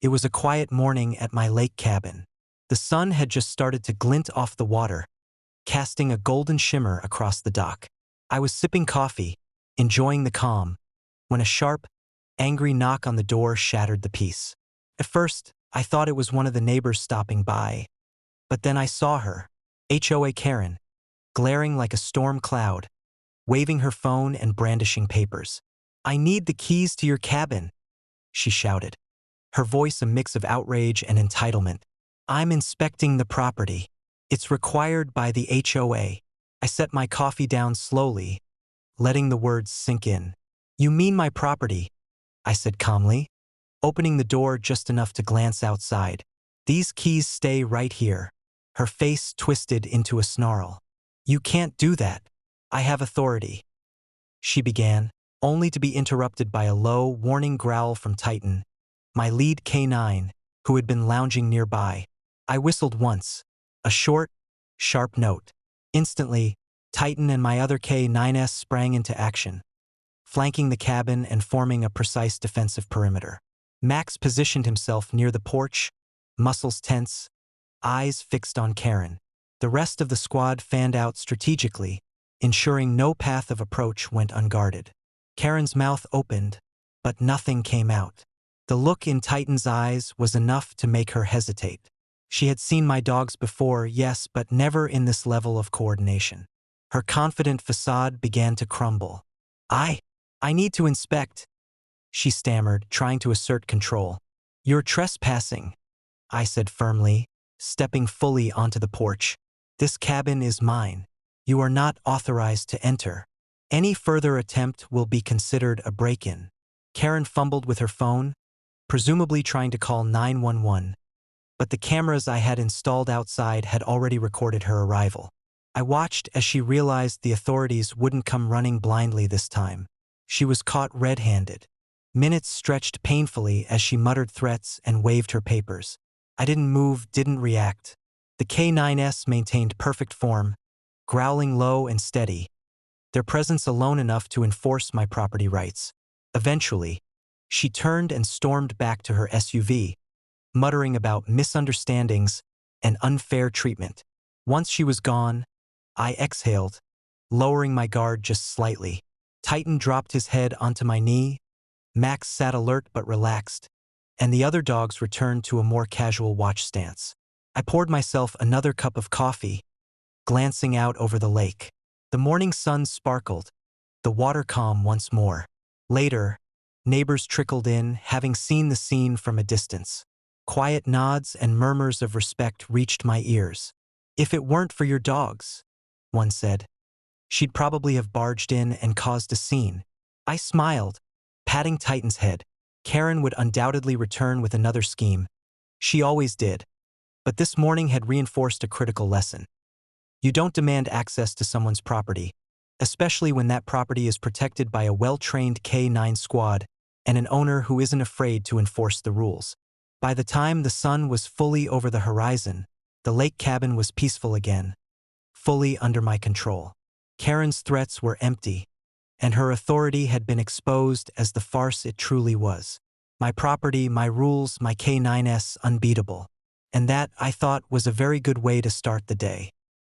It was a quiet morning at my lake cabin. The sun had just started to glint off the water, casting a golden shimmer across the dock. I was sipping coffee, enjoying the calm, when a sharp, angry knock on the door shattered the peace. At first, I thought it was one of the neighbors stopping by, but then I saw her, HOA Karen, glaring like a storm cloud, waving her phone and brandishing papers. "I need the keys to your cabin," she shouted, her voice a mix of outrage and entitlement. "I'm inspecting the property. It's required by the HOA." I set my coffee down slowly, letting the words sink in. "You mean my property," I said calmly, opening the door just enough to glance outside. "These keys stay right here." Her face twisted into a snarl. "You can't do that. I have authority," she began, only to be interrupted by a low, warning growl from Titan, my lead K9, who had been lounging nearby. I whistled once, a short, sharp note. Instantly, Titan and my other K9s sprang into action, flanking the cabin and forming a precise defensive perimeter. Max positioned himself near the porch, muscles tense, eyes fixed on Karen. The rest of the squad fanned out strategically, ensuring no path of approach went unguarded. Karen's mouth opened, but nothing came out. The look in Titan's eyes was enough to make her hesitate. She had seen my dogs before, yes, but never in this level of coordination. Her confident facade began to crumble. I need to inspect," she stammered, trying to assert control. "You're trespassing," I said firmly, stepping fully onto the porch. "This cabin is mine. You are not authorized to enter. Any further attempt will be considered a break-in." Karen fumbled with her phone, presumably trying to call 911, but the cameras I had installed outside had already recorded her arrival. I watched as she realized the authorities wouldn't come running blindly this time. She was caught red-handed. Minutes stretched painfully as she muttered threats and waved her papers. I didn't move, didn't react. The K9s maintained perfect form, growling low and steady, their presence alone enough to enforce my property rights. Eventually, she turned and stormed back to her SUV, muttering about misunderstandings and unfair treatment. Once she was gone, I exhaled, lowering my guard just slightly. Titan dropped his head onto my knee, Max sat alert but relaxed, and the other dogs returned to a more casual watch stance. I poured myself another cup of coffee, glancing out over the lake. The morning sun sparkled, the water calm once more. Later, neighbors trickled in, having seen the scene from a distance. Quiet nods and murmurs of respect reached my ears. "If it weren't for your dogs," one said, "she'd probably have barged in and caused a scene." I smiled, patting Titan's head. Karen would undoubtedly return with another scheme. She always did. But this morning had reinforced a critical lesson. You don't demand access to someone's property, especially when that property is protected by a well-trained K9 squad and an owner who isn't afraid to enforce the rules. By the time the sun was fully over the horizon, the lake cabin was peaceful again, fully under my control. Karen's threats were empty, and her authority had been exposed as the farce it truly was. My property, my rules, my K9s unbeatable. And that, I thought, was a very good way to start the day.